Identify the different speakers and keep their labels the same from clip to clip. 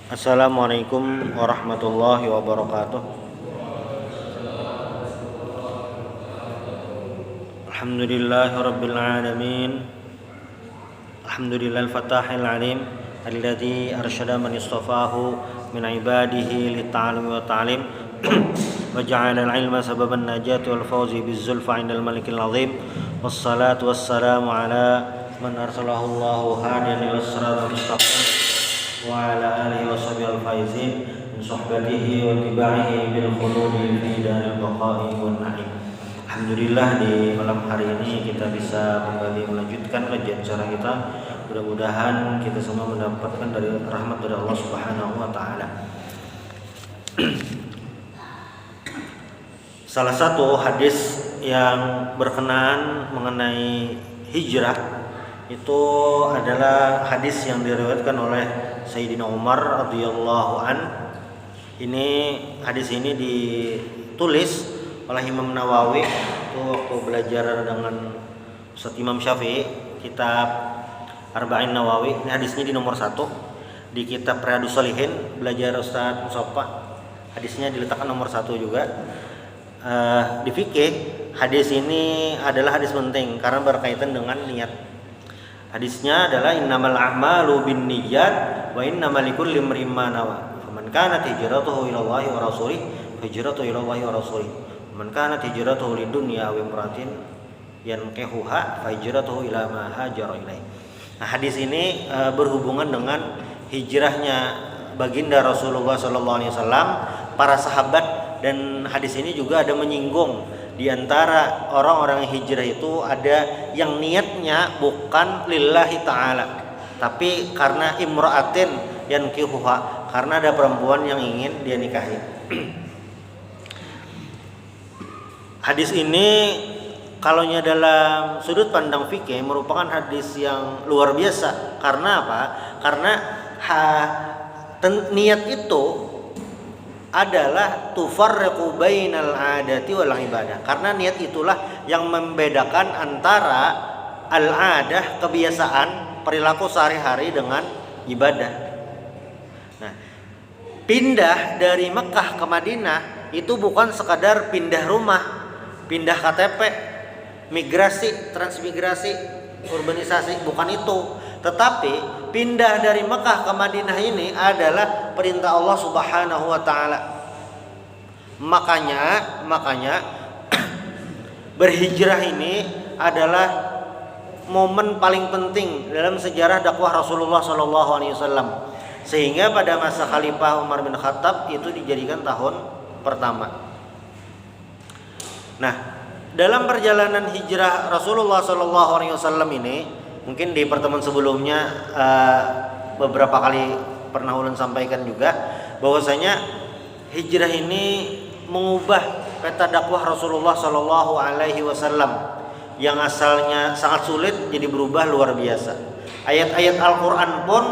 Speaker 1: Assalamualaikum warahmatullahi wabarakatuh. Alhamdulillahirabbil alamin. Alhamdulillahil fatahil alim alladzi arsyada man istafahu min ibadihi lit-ta'allumi wa ta'lim wa ja'ala al-'ilma sababan najati wal fawzi biz-zulfa 'indal malikil 'azim. Wassalatu wassalamu ala man arsalahu Allahu hadiyan ila siratal mustaqim wa ala alihi wa sahbihi al-faizin min suhbatihi wa tiba'ihi bil khuludi fi daril baqa'i wan na'im. Alhamdulillah, di malam hari ini kita bisa kembali melanjutkan kajian cara kita. Mudah-mudahan kita semua mendapatkan dari rahmat dari Allah Subhanahu wa taala. Salah satu hadis yang berkenaan mengenai hijrah itu adalah hadis yang diriwayatkan oleh Sayyidina Umar radhiyallahu an. Hadis ini ditulis oleh Imam Nawawi itu waktu belajar dengan Ustaz Imam Syafi'i, kitab Arba'in Nawawi. Ini hadisnya di nomor 1 di kitab Riyadhus Shalihin, belajar Ustaz Musafa. Hadisnya diletakkan nomor 1 juga. Di fikih, hadis ini adalah hadis penting karena berkaitan dengan niat. Hadisnya adalah innamal a'malu binniyat wa innamal likulli imrin ma nawa. Faman kanat hijratuhu ila Allahi wa rasulih, hijratuhu ila Allahi wa rasulih. Man kanat hijratuhu lidunya aw imratin yankihuha fa hijratuhu ila ma hajara ilaih. Nah, hadis ini berhubungan dengan hijrahnya baginda Rasulullah sallallahu alaihi wasallam, para sahabat, dan hadis ini juga ada menyinggung di antara orang-orang yang hijrah itu ada yang niatnya bukan lillahi ta'ala, tapi karena imra'atin yankihuha, karena ada perempuan yang ingin dia nikahi. Hadis ini kalaunya dalam sudut pandang fikih merupakan hadis yang luar biasa. Karena apa? Karena niat itu adalah tufarriqu bainal 'adati wal ibadah. Karena niat itulah yang membedakan antara al-'adah, kebiasaan, perilaku sehari-hari, dengan ibadah. Nah, pindah dari Mekah ke Madinah itu bukan sekadar pindah rumah, pindah KTP, migrasi, transmigrasi, urbanisasi, bukan itu. Tetapi pindah dari Mekah ke Madinah ini adalah perintah Allah Subhanahu wa taala. Makanya berhijrah ini adalah momen paling penting dalam sejarah dakwah Rasulullah sallallahu alaihi wasallam. Sehingga pada masa Khalifah Umar bin Khattab itu dijadikan tahun pertama. Nah, dalam perjalanan hijrah Rasulullah sallallahu alaihi wasallam ini, mungkin di pertemuan sebelumnya beberapa kali pernah ulun sampaikan juga bahwasanya hijrah ini mengubah peta dakwah Rasulullah sallallahu alaihi wasallam yang asalnya sangat sulit jadi berubah luar biasa. Ayat-ayat Al-Qur'an pun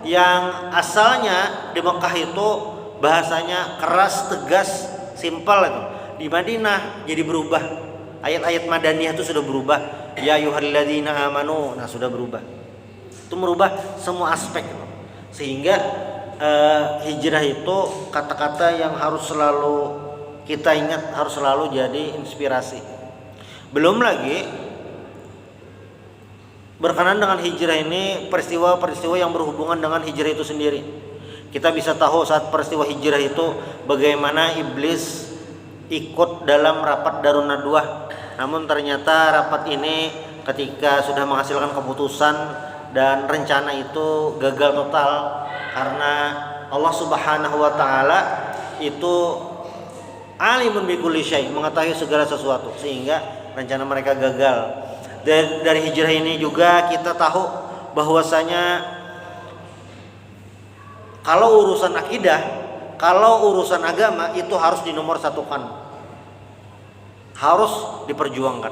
Speaker 1: yang asalnya di Mekah itu bahasanya keras, tegas, simpel itu, di Madinah jadi berubah. Ayat-ayat Madaniyah itu sudah berubah. Ya ayyuhalladzina amanu, nah sudah berubah. Itu merubah semua aspek. Sehingga hijrah itu kata-kata yang harus selalu kita ingat, harus selalu jadi inspirasi. Belum lagi berkenaan dengan hijrah ini, peristiwa-peristiwa yang berhubungan dengan hijrah itu sendiri. Kita bisa tahu saat peristiwa hijrah itu bagaimana iblis ikut dalam rapat Darun Nadwah. Namun ternyata rapat ini ketika sudah menghasilkan keputusan dan rencana itu gagal total, karena Allah Subhanahu wa taala itu alimun bikulli syai', mengetahui segala sesuatu, sehingga rencana mereka gagal. Dari hijrah ini juga kita tahu bahwasanya kalau urusan akidah, kalau urusan agama itu harus dinomorsatukan, harus diperjuangkan.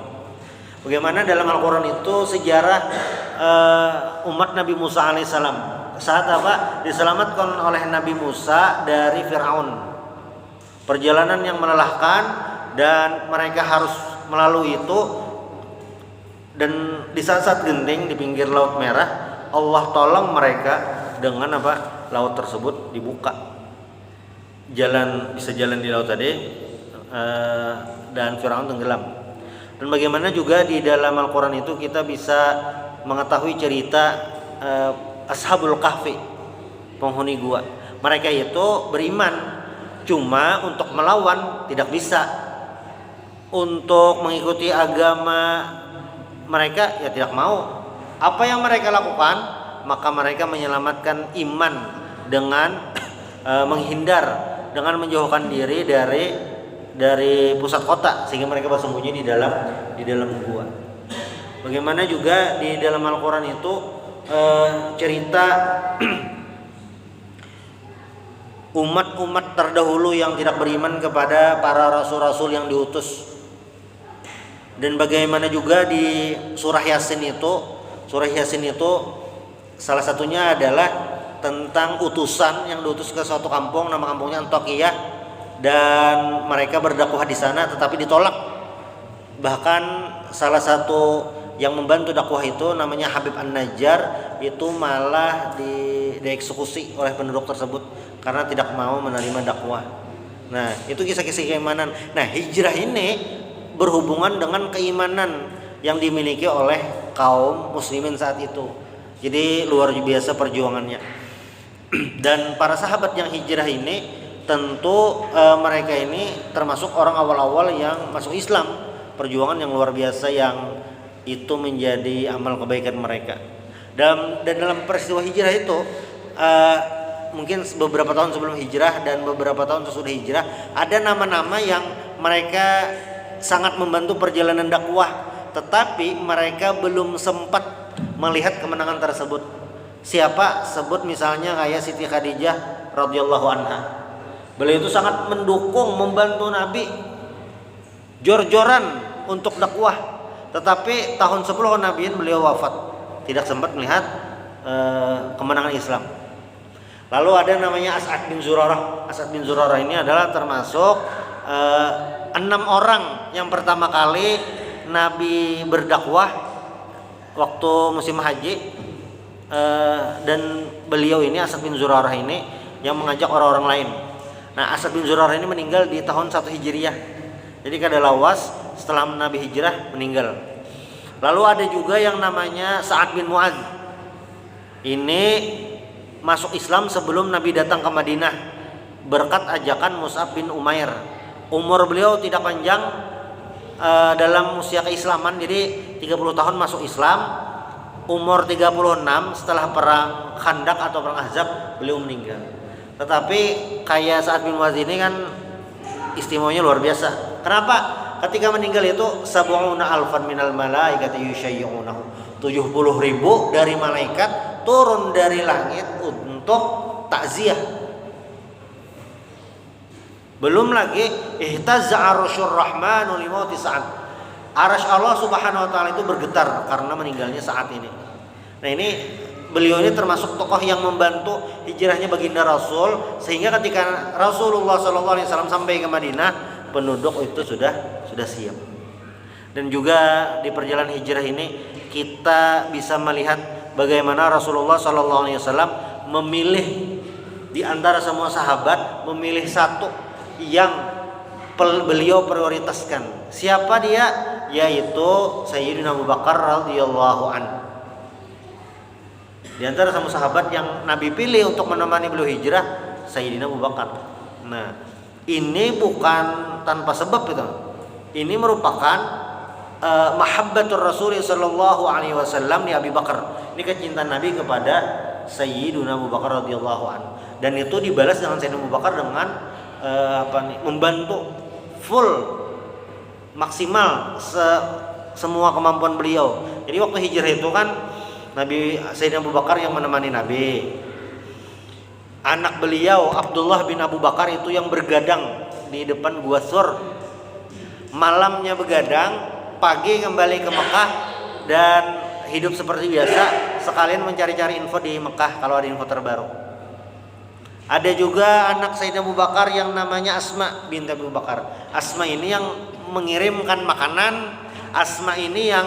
Speaker 1: Bagaimana dalam Al-Quran itu sejarah umat Nabi Musa alaihissalam saat apa diselamatkan oleh Nabi Musa dari Fir'aun, perjalanan yang melelahkan dan mereka harus melalui itu. Dan di saat-saat genting di pinggir Laut Merah, Allah tolong mereka dengan apa? laut tersebut dibuka, bisa jalan di laut tadi, dan Firaun tenggelam. Dan bagaimana juga di dalam Al-Quran itu kita bisa mengetahui cerita Ashabul Kahfi, penghuni gua. Mereka itu beriman, cuma untuk melawan tidak bisa. Untuk mengikuti agama mereka ya tidak mau. Apa yang mereka lakukan? Maka mereka menyelamatkan iman dengan menghindar, dengan menjauhkan diri dari pusat kota, sehingga mereka bersembunyi di dalam gua. Bagaimana juga di dalam Al-Quran itu cerita umat-umat terdahulu yang tidak beriman kepada para rasul-rasul yang diutus. Dan bagaimana juga di surah Yasin itu salah satunya adalah tentang utusan yang diutus ke suatu kampung, nama kampungnya Antokiyah, dan mereka berdakwah di sana tetapi ditolak. Bahkan salah satu yang membantu dakwah itu namanya Habib An-Najjar, itu malah dieksekusi oleh penduduk tersebut karena tidak mau menerima dakwah. Nah, itu kisah-kisah keimanan. Nah, hijrah ini berhubungan dengan keimanan yang dimiliki oleh kaum muslimin saat itu. Jadi luar biasa perjuangannya. Dan para sahabat yang hijrah ini tentu mereka ini termasuk orang awal-awal yang masuk Islam. Perjuangan yang luar biasa yang itu menjadi amal kebaikan mereka. Dan dalam peristiwa hijrah itu mungkin beberapa tahun sebelum hijrah dan beberapa tahun sesudah hijrah, ada nama-nama yang mereka sangat membantu perjalanan dakwah, tetapi mereka belum sempat melihat kemenangan tersebut. Siapa? Sebut misalnya kayak Siti Khadijah radhiyallahu anha. Beliau itu sangat mendukung, membantu Nabi jor-joran untuk dakwah. Tetapi tahun 10 Nabiin beliau wafat, tidak sempat melihat kemenangan Islam. Lalu ada namanya As'ad bin Zurarah. As'ad bin Zurarah ini adalah termasuk 6 orang yang pertama kali Nabi berdakwah waktu musim haji, dan beliau ini As'ad bin Zurarah ini yang mengajak orang-orang lain. Nah, As'ad bin Zurarah ini meninggal di tahun 1 Hijriah. Jadi kadaluarsa setelah Nabi hijrah meninggal. Lalu ada juga yang namanya Sa'ad bin Mu'adz. Ini masuk Islam sebelum Nabi datang ke Madinah berkat ajakan Mus'ab bin Umair. Umur beliau tidak panjang dalam usia keislaman, jadi 30 tahun masuk Islam. Umur 36 setelah perang Khandaq atau perang Ahzab beliau meninggal. Tetapi kayak Sa'ad bin Mu'adz ini kan istimewanya luar biasa. Kenapa? Ketika meninggal itu sab'una alfan minal malaikati yusyayyi'unahu. 70.000 dari malaikat turun dari langit untuk takziah. Belum lagi ihtazza 'arsyur rahmanu li mauti Sa'ad. Arsy Allah Subhanahu wa taala itu bergetar karena meninggalnya Sa'ad ini. Nah, ini beliau ini termasuk tokoh yang membantu hijrahnya baginda Rasul, sehingga ketika Rasulullah SAW sampai ke Madinah, penduduk itu sudah siap. Dan juga di perjalanan hijrah ini kita bisa melihat bagaimana Rasulullah SAW memilih di antara semua sahabat, memilih satu yang beliau prioritaskan. Siapa dia? Yaitu Sayyidina Abu Bakar radhiyallahu anhu. Di antara semua sahabat yang Nabi pilih untuk menemani beliau hijrah, Sayyidina Abu Bakar. Nah, ini bukan tanpa sebab itu. Ini merupakan mahabbatur Rasul sallallahu alaihi wasallam di Abu Bakar. Ini kecintaan Nabi kepada Sayyidina Abu Bakar radhiyallahu anhu. Dan itu dibalas dengan Sayyidina Abu Bakar dengan membantu full maksimal semua kemampuan beliau. Jadi waktu hijrah itu kan Nabi Sayyidina Abu Bakar yang menemani Nabi. Anak beliau Abdullah bin Abu Bakar itu yang bergadang di depan Gua Sur. Malamnya begadang, pagi kembali ke Mekah dan hidup seperti biasa, sekalian mencari-cari info di Mekah kalau ada info terbaru. Ada juga anak Sayyidina Abu Bakar yang namanya Asma binti Abu Bakar. Asma ini yang mengirimkan makanan, Asma ini yang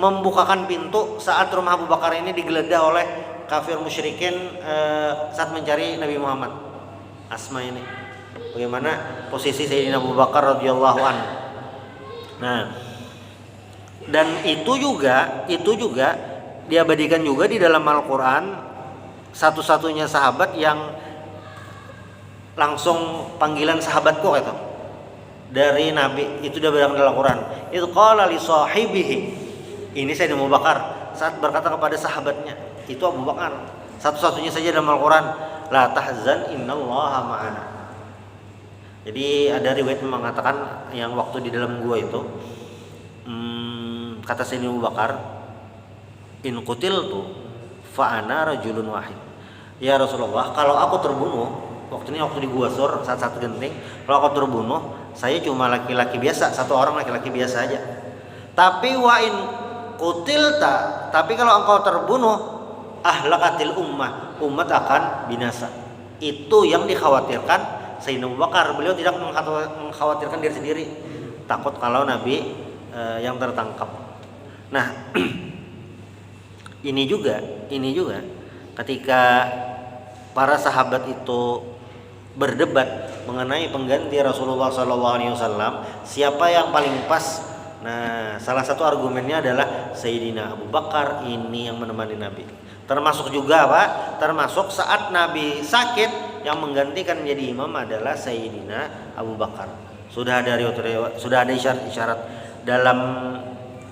Speaker 1: membukakan pintu saat rumah Abu Bakar ini digeledah oleh kafir musyrikin saat mencari Nabi Muhammad. Asma ini. Bagaimana posisi Sayyidina Abu Bakar radhiyallahu anhu. Nah, dan itu juga diabadikan juga di dalam Al-Qur'an, satu-satunya sahabat yang langsung panggilan sahabatku itu dari Nabi, itu diabadikan dalam Al-Qur'an. Itu qala li sahibihi. Ini Sayyidina Abu Bakar saat berkata kepada sahabatnya, itu Abu Bakar. Satu-satunya saja dalam Al-Qur'an, la tahzan innallaha ma'ana. Jadi ada riwayat yang mengatakan yang waktu di dalam gua itu kata Sayyidina Abu Bakar, in qutiltu fa ana rajulun wahid. Ya Rasulullah, kalau aku terbunuh, waktu di Gua Sur saat satu genting, kalau aku terbunuh, saya cuma laki-laki biasa, satu orang laki-laki biasa aja. Tapi wa in qutilta, tapi kalau engkau terbunuh, ahlakatil umat akan binasa. Itu yang dikhawatirkan Sayyidina Abu Bakar. Beliau tidak mengkhawatirkan diri sendiri, takut kalau Nabi yang tertangkap. Nah, ini juga ketika para sahabat itu berdebat mengenai pengganti Rasulullah SAW, siapa yang paling pas. Nah, salah satu argumennya adalah Sayyidina Abu Bakar ini yang menemani Nabi. Termasuk juga termasuk saat Nabi sakit, yang menggantikan menjadi imam adalah Sayyidina Abu Bakar. Sudah ada isyarat dalam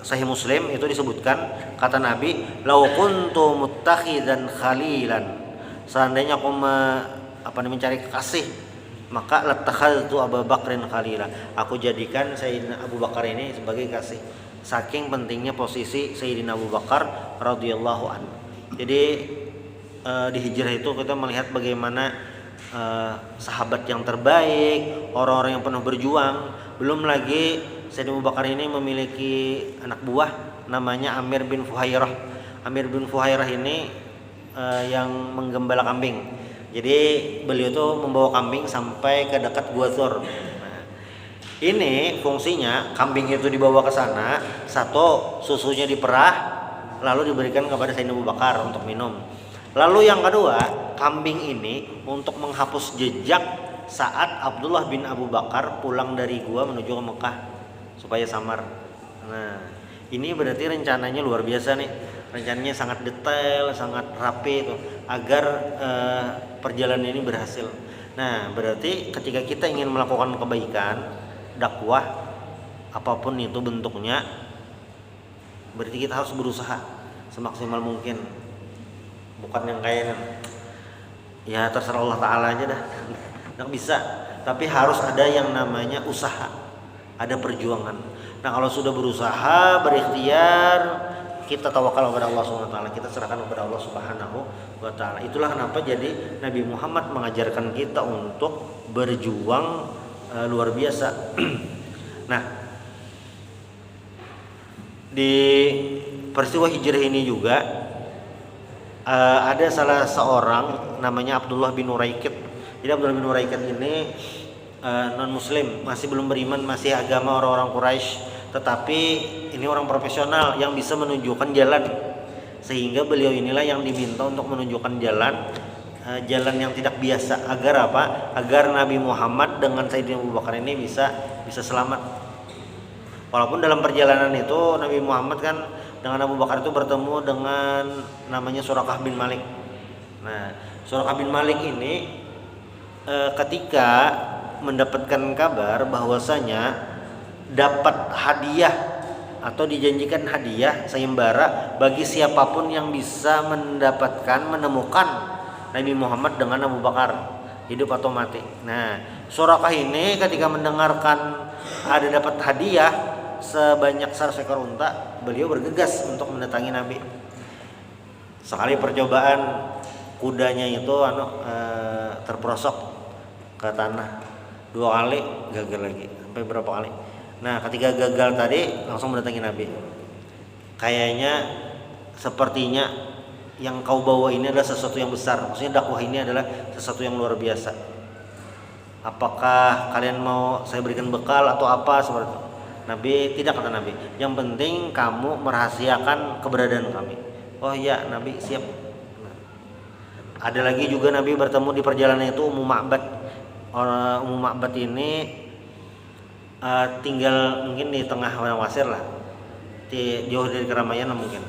Speaker 1: Sahih Muslim itu disebutkan, kata Nabi, lau kuntu muttakhidan khalilan, seandainya aku mencari kekasih, maka latakhadtu Abu Bakrin khalila, aku jadikan Sayyidina Abu Bakar ini sebagai kasih. Saking pentingnya posisi Sayyidina Abu Bakar radhiyallahu anhu. Jadi di hijrah itu kita melihat bagaimana sahabat yang terbaik, orang-orang yang penuh berjuang. Belum lagi Sayyidina Abu Bakar ini memiliki anak buah namanya Amir bin Fuhairah. Amir bin Fuhairah ini yang menggembala kambing. Jadi beliau itu membawa kambing sampai ke dekat Gua Sur. Nah, ini fungsinya, kambing itu dibawa ke sana, satu, susunya diperah lalu diberikan kepada Sayyidina Abu Bakar untuk minum. Lalu yang kedua, kambing ini untuk menghapus jejak saat Abdullah bin Abu Bakar pulang dari gua menuju ke Mekah supaya samar. Nah, ini berarti rencananya luar biasa nih. Rencananya sangat detail, sangat rapi itu agar perjalanan ini berhasil. Nah, berarti ketika kita ingin melakukan kebaikan, dakwah apapun itu bentuknya, berarti kita harus berusaha semaksimal mungkin. Bukan yang kayak ya terserah Allah Ta'ala aja dah, nggak bisa. Tapi harus ada yang namanya usaha, ada perjuangan. Nah, kalau sudah berusaha, berikhtiar, kita tawakal kepada Allah Subhanahu wa taala, kita serahkan kepada Allah Subhanahu wa taala. Itulah kenapa jadi Nabi Muhammad mengajarkan kita untuk berjuang luar biasa. Nah, di peristiwa hijrah ini juga ada salah seorang namanya Abdullah bin Uraikid. Jadi Abdullah bin Uraikid ini non muslim, masih belum beriman, masih agama orang-orang Quraisy. Tetapi ini orang profesional yang bisa menunjukkan jalan, sehingga beliau inilah yang diminta untuk menunjukkan jalan yang tidak biasa, agar apa? Agar Nabi Muhammad dengan Sayyidina Abu Bakar ini bisa selamat. Walaupun dalam perjalanan itu Nabi Muhammad kan dengan Abu Bakar itu bertemu dengan namanya Surakah bin Malik. Nah, Surakah bin Malik ini ketika mendapatkan kabar bahwasanya dapat hadiah atau dijanjikan hadiah sayembara bagi siapapun yang bisa menemukan Nabi Muhammad dengan Abu Bakar, hidup atau mati. Nah, Surakah ini ketika mendengarkan ada dapat hadiah sebanyak 100 ekor unta, beliau bergegas untuk mendatangi Nabi. Sekali percobaan, kudanya itu terperosok ke tanah. 2 kali gagal lagi, sampai berapa kali. Nah, ketika gagal tadi langsung mendatangi Nabi. Kayaknya sepertinya yang kau bawa ini adalah sesuatu yang besar. Maksudnya dakwah ini adalah sesuatu yang luar biasa. Apakah kalian mau saya berikan bekal atau apa seperti itu? Nabi tidak, kata Nabi. Yang penting kamu merahasiakan keberadaan kami. Oh iya, Nabi siap. Ada lagi juga Nabi bertemu di perjalanan itu Ummu Ma'bad. Ummu Ma'bad ini tinggal mungkin di tengah padang pasir lah, jauh dari keramaian mungkin.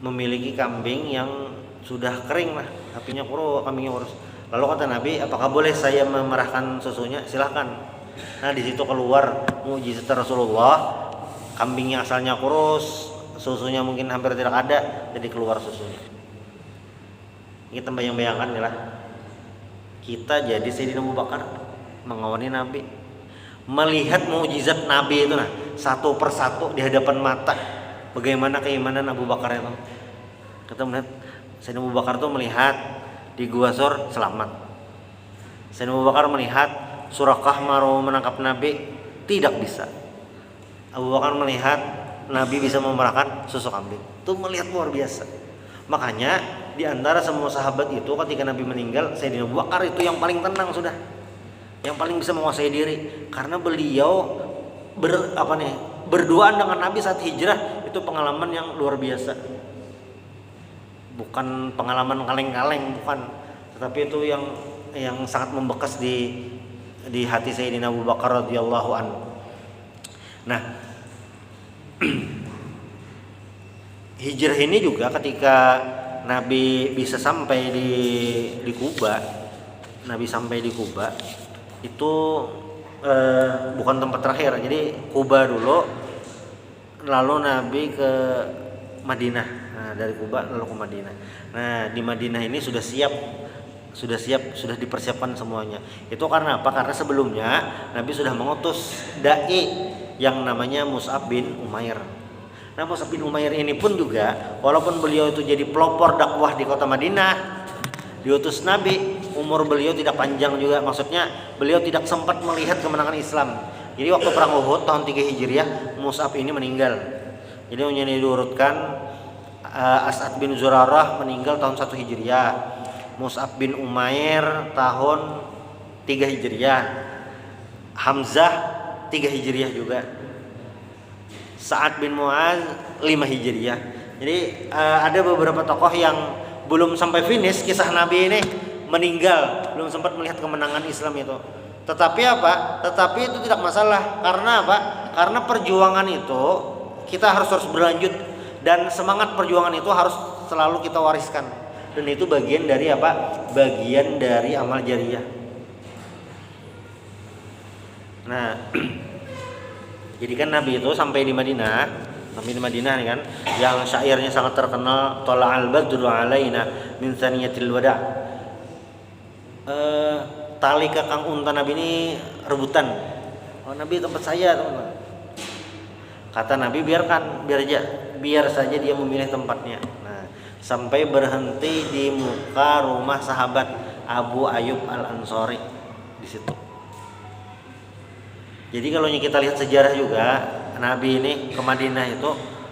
Speaker 1: Memiliki kambing yang sudah kering lah, apinya kambingnya kurus. Lalu kata Nabi, apakah boleh saya memerahkan susunya? Silahkan. Nah di situ keluar mukjizat Rasulullah. Kambingnya asalnya kurus, susunya mungkin hampir tidak ada, jadi keluar susunya. Kita bayangkan lah, kita jadi Sayyidina Abu Bakar mengawani Nabi, melihat mukjizat Nabi itu satu persatu di hadapan mata. Bagaimana keimanan Abu Bakar itu? Kita melihat Sayyidina Abu Bakar itu melihat di Gua Sur selamat. Sayyidina Abu Bakar melihat Surakah mau menangkap Nabi, tidak bisa. Abu Bakar melihat Nabi bisa memerahkan susu kambing. Itu melihat luar biasa. Makanya di antara semua sahabat itu ketika Nabi meninggal, Sayyidina Abu Bakar itu yang paling tenang sudah, yang paling bisa menguasai diri, karena beliau berduaan dengan Nabi saat hijrah. Itu pengalaman yang luar biasa, bukan pengalaman kaleng-kaleng, bukan, tetapi itu yang sangat membekas di hati Sayyidina Abu Bakar radhiyallahu anhu. Nah, hijrah ini juga ketika Nabi bisa sampai di Kuba. Nabi sampai di Kuba itu bukan tempat terakhir. Jadi Kuba dulu, lalu Nabi ke Madinah. Nah, dari Kuba lalu ke Madinah. Nah, di Madinah ini sudah dipersiapkan semuanya. Itu karena apa? Karena sebelumnya Nabi sudah mengutus dai yang namanya Mus'ab bin Umair. Nah, Mus'ab bin Umair ini pun juga, walaupun beliau itu jadi pelopor dakwah di kota Madinah, diutus Nabi, umur beliau tidak panjang juga. Maksudnya beliau tidak sempat melihat kemenangan Islam. Jadi waktu perang Uhud tahun 3 Hijriah, Mus'ab ini meninggal. Jadi hanya diurutkan, As'ad bin Zurarah meninggal tahun 1 Hijriah, Mus'ab bin Umair tahun 3 Hijriah, Hamzah 3 Hijriah juga, Sa'ad bin Mu'adz 5 Hijriah. Jadi ada beberapa tokoh yang belum sampai finish kisah Nabi ini meninggal, belum sempat melihat kemenangan Islam itu. Tetapi itu tidak masalah. Karena apa? Karena perjuangan itu kita harus berlanjut, dan semangat perjuangan itu harus selalu kita wariskan. Dan itu bagian dari apa? Bagian dari amal jariyah. Nah, jadi kan Nabi itu sampai di Madinah nih kan, yang syairnya sangat terkenal, Tala'al badru alaina min saniyatil wada'. Tali kekang unta Nabi ini rebutan. Oh, Nabi tempat saya, teman-teman. Kata Nabi, biar saja dia memilih tempatnya. Nah, sampai berhenti di muka rumah sahabat Abu Ayyub Al-Ansari di situ. Jadi kalau kita lihat sejarah juga, Nabi ini ke Madinah itu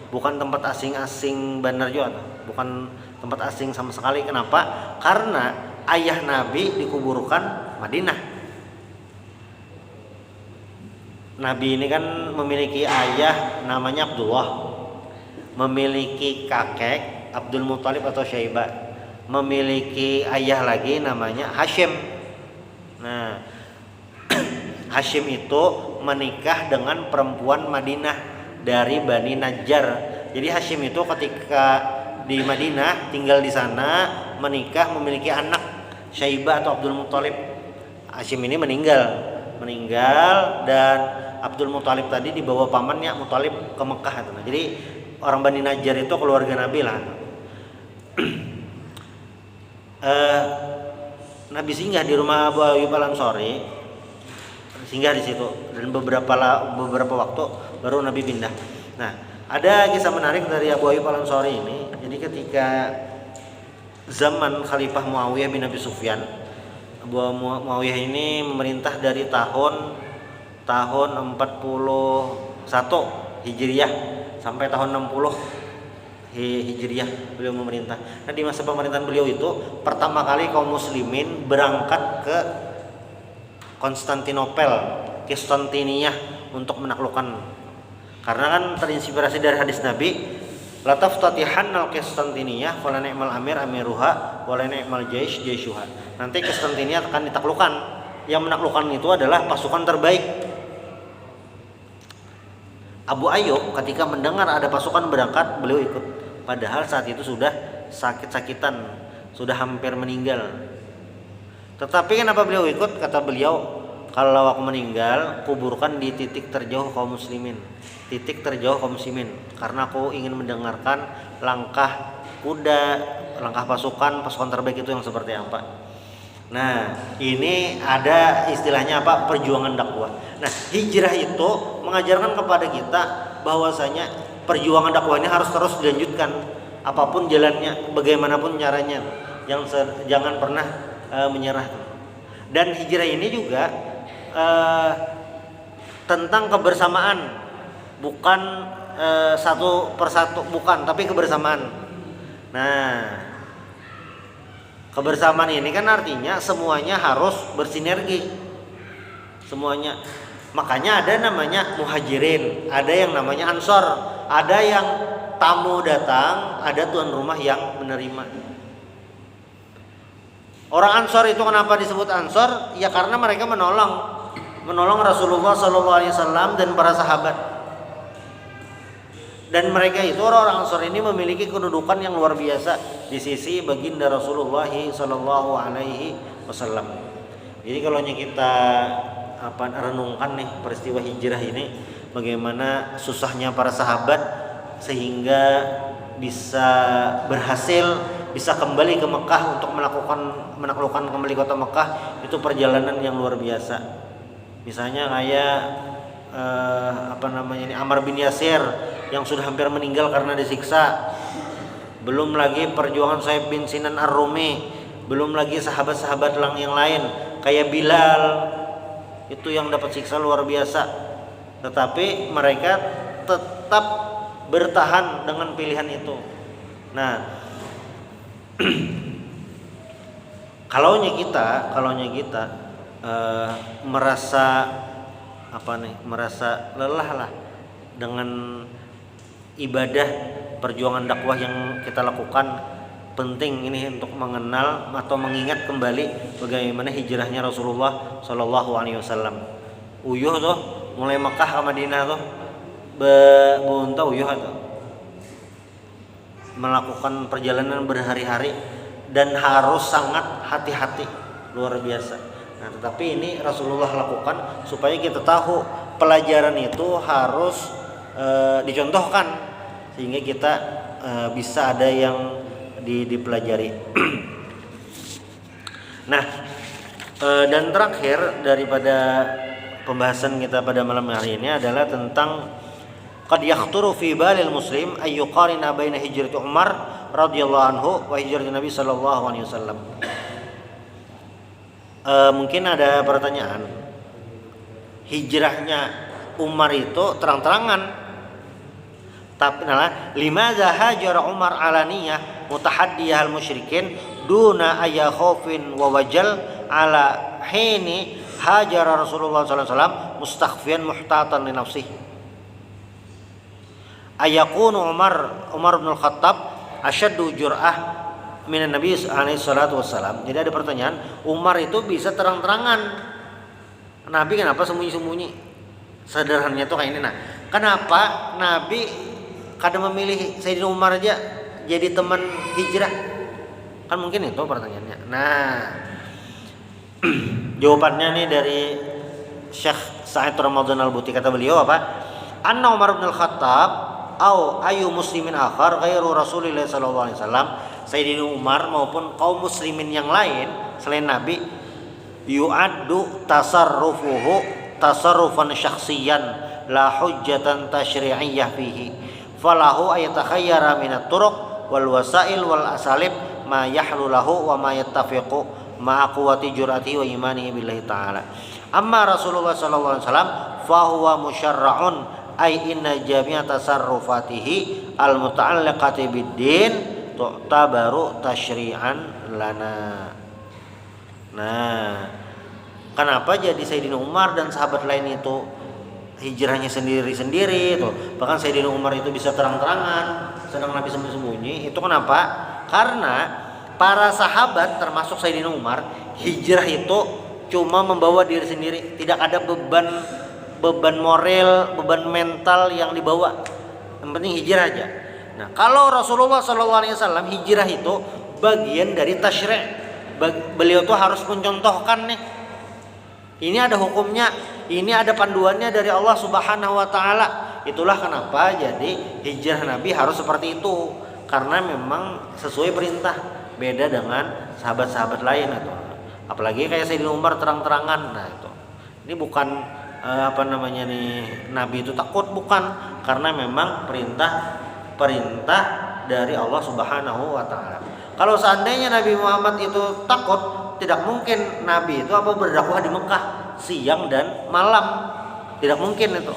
Speaker 1: bukan tempat asing-asing benar juga, bukan tempat asing sama sekali. Kenapa? Karena ayah Nabi dikuburkan Madinah. Nabi ini kan memiliki ayah namanya Abdullah, memiliki kakek Abdul Muthalib atau Syaibah, memiliki ayah lagi namanya Hashim. Nah, Hashim itu menikah dengan perempuan Madinah dari Bani Najjar. Jadi Hashim itu ketika di Madinah tinggal di sana, menikah, memiliki anak Syaibah atau Abdul Muthalib. Hashim ini meninggal dan Abdul Muthalib tadi dibawa pamannya Muthalib ke Mekah. Jadi orang Bani Najjar itu keluarga Nabi lah. Nabi singgah di rumah Abu Ayyub Al-Ansari, singgah di situ, dan beberapa waktu baru Nabi pindah. Nah, ada kisah menarik dari Abu Ayyub Al-Ansari ini. Jadi ketika zaman Khalifah Muawiyah bin Abi Sufyan, Abu Muawiyah ini memerintah dari tahun 41 Hijriah sampai tahun 60 Hijriah beliau memerintah. Nah, di masa pemerintahan beliau itu pertama kali kaum muslimin berangkat ke Konstantinopel, Konstantinia untuk menaklukkan. Karena kan terinspirasi dari hadis Nabi, La taftatihanna al-Qistantiniyah wala ni'mal amir amiruha wala ni'mal jaish jaishuha. Nanti Konstantinia akan ditaklukkan. Yang menaklukkan itu adalah pasukan terbaik. Abu Ayyub ketika mendengar ada pasukan berangkat, beliau ikut. Padahal saat itu sudah sakit-sakitan, sudah hampir meninggal. Tetapi kenapa beliau ikut? Kata beliau, kalau aku meninggal, kuburkan di titik terjauh kaum muslimin. Titik terjauh kaum muslimin. Karena aku ingin mendengarkan langkah kuda, langkah pasukan terbaik itu yang seperti apa. Nah, ini ada istilahnya apa? Perjuangan dakwah. Nah, hijrah itu mengajarkan kepada kita bahwasanya perjuangan dakwah ini harus terus dilanjutkan, apapun jalannya, bagaimanapun caranya. Jangan pernah menyerah. Dan hijrah ini juga tentang kebersamaan, bukan satu persatu, bukan, tapi kebersamaan. Nah, kebersamaan ini kan artinya semuanya harus bersinergi, semuanya. Makanya ada namanya muhajirin, ada yang namanya ansor, ada yang tamu datang, ada tuan rumah yang menerima. Orang ansor itu kenapa disebut ansor? Ya karena mereka menolong Rasulullah SAW dan para sahabat. Dan mereka itu orang-orang ansor ini memiliki kedudukan yang luar biasa di sisi baginda Rasulullah SAW. Jadi kalau kita renungkan nih peristiwa hijrah ini, bagaimana susahnya para sahabat sehingga bisa berhasil, bisa kembali ke Mekah untuk menaklukkan kembali kota Mekah, itu perjalanan yang luar biasa. Misalnya kayak Ammar bin Yasir yang sudah hampir meninggal karena disiksa. Belum lagi perjuangan Sa'ib bin Sinan Ar-Rumi, belum lagi sahabat-sahabat yang lain kayak Bilal, itu yang dapat siksa luar biasa. Tetapi mereka tetap bertahan dengan pilihan itu. Nah, kalaunya kita merasa lelah lah dengan ibadah perjuangan dakwah yang kita lakukan, penting ini untuk mengenal atau mengingat kembali bagaimana hijrahnya Rasulullah Shallallahu Alaihi Wasallam. Uyuh tuh mulai Mekah ke Madinah tuh beunta uyuh tuh, melakukan perjalanan berhari-hari dan harus sangat hati-hati, luar biasa. Nah, tetapi ini Rasulullah lakukan supaya kita tahu pelajaran itu harus dicontohkan sehingga kita bisa ada yang dipelajari. Nah, dan terakhir daripada pembahasan kita pada malam hari ini adalah tentang qad yakhturu fi balil muslim ay yuqarina baina hijrati Umar radhiyallahu anhu wa hijrati Nabi sallallahu alaihi wasallam. Mungkin ada pertanyaan, hijrahnya Umar itu terang-terangan, tapi limadza hajara Umar alaniyah mutahaddiyah al-musyrikin duna ayya khaufin wa wajal ala hini hajara Rasulullah sallallahu alaihi wasallam mustakhfiyan muhtatan li nafsihi. Ayakunu Umar bin Al-Khattab asyaddu jur'ah minan Nabi alaihi salatu wassalam. Jadi ada pertanyaan, Umar itu bisa terang-terangan, Nabi kenapa sembunyi-sembunyi? Sederhananya tuh kayak ini. Nah, kenapa Nabi kadang memilih Sayyidina Umar aja jadi teman hijrah? Kan mungkin itu pertanyaannya. Nah, jawabannya nih dari Syekh Sa'id Ramadan Al-Buti, kata beliau apa? Anna Umar bin Al-Khattab au ayu muslimin akhar ghairu Rasulillah sallallahu alaihi wasallam, Sayyidina Umar maupun kaum muslimin yang lain selain Nabi, yu'addu tasarrufuhu tasarrufan syakhsiyan la hujjatan tasyri'iyyah fihi falahu ayatakhayyara minat turuq wal wasail wal asalib ma yahlu lahu wa ma yattafiqu ma quwwati jur'atihi wa imanihi billahi ta'ala. Amma Rasulullah sallallahu alaihi wasallam fa huwa musyarra'un ay inna jami'a tasarrufatihi al muta'alliqati bid-din tu'tabaru tasyri'an lana. Nah, kenapa jadi Sayyidina Umar dan sahabat lain itu hijrahnya sendiri-sendiri tuh. Bahkan Sayyidina Umar itu bisa terang-terangan, sedang Nabi sembunyi-sembunyi. Itu kenapa? Karena para sahabat termasuk Sayyidina Umar, hijrah itu cuma membawa diri sendiri, tidak ada beban moral, beban mental yang dibawa. Yang penting hijrah aja. Nah, kalau Rasulullah SAW hijrah itu bagian dari tasyri'. Beliau tuh harus mencontohkan nih. Ini ada hukumnya, ini ada panduannya dari Allah Subhanahu wa taala. Itulah kenapa jadi hijrah Nabi harus seperti itu, karena memang sesuai perintah. Beda dengan sahabat-sahabat lain atau apalagi kayak Sayyidina Umar terang-terangan. Nah, itu. Ini bukan Nabi itu takut, bukan, karena memang perintah dari Allah Subhanahu wa taala. Kalau seandainya Nabi Muhammad itu takut, tidak mungkin Nabi itu berdakwah di Mekah siang dan malam. Tidak mungkin itu.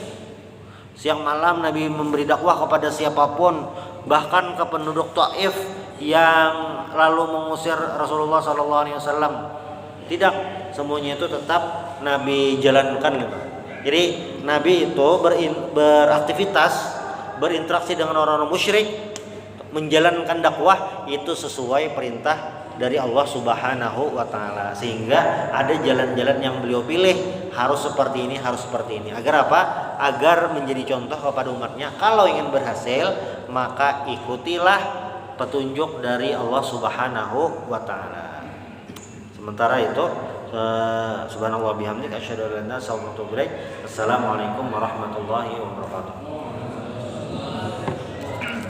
Speaker 1: Siang malam Nabi memberi dakwah kepada siapapun, bahkan ke penduduk Taif yang lalu mengusir Rasulullah SAW. Tidak, semuanya itu tetap Nabi jalankan gitu. Jadi Nabi itu beraktivitas, berinteraksi dengan orang-orang musyrik, menjalankan dakwah itu sesuai perintah dari Allah Subhanahu wa taala, sehingga ada jalan-jalan yang beliau pilih, harus seperti ini, harus seperti ini. Agar apa? Agar menjadi contoh kepada umatnya. Kalau ingin berhasil, maka ikutilah petunjuk dari Allah Subhanahu wa taala. Sementara itu, subhanallah bihamdik asyhadu an la ilaha illa anta astaghfiruka wa atubu ilaik. Assalamualaikum warahmatullahi wabarakatuh.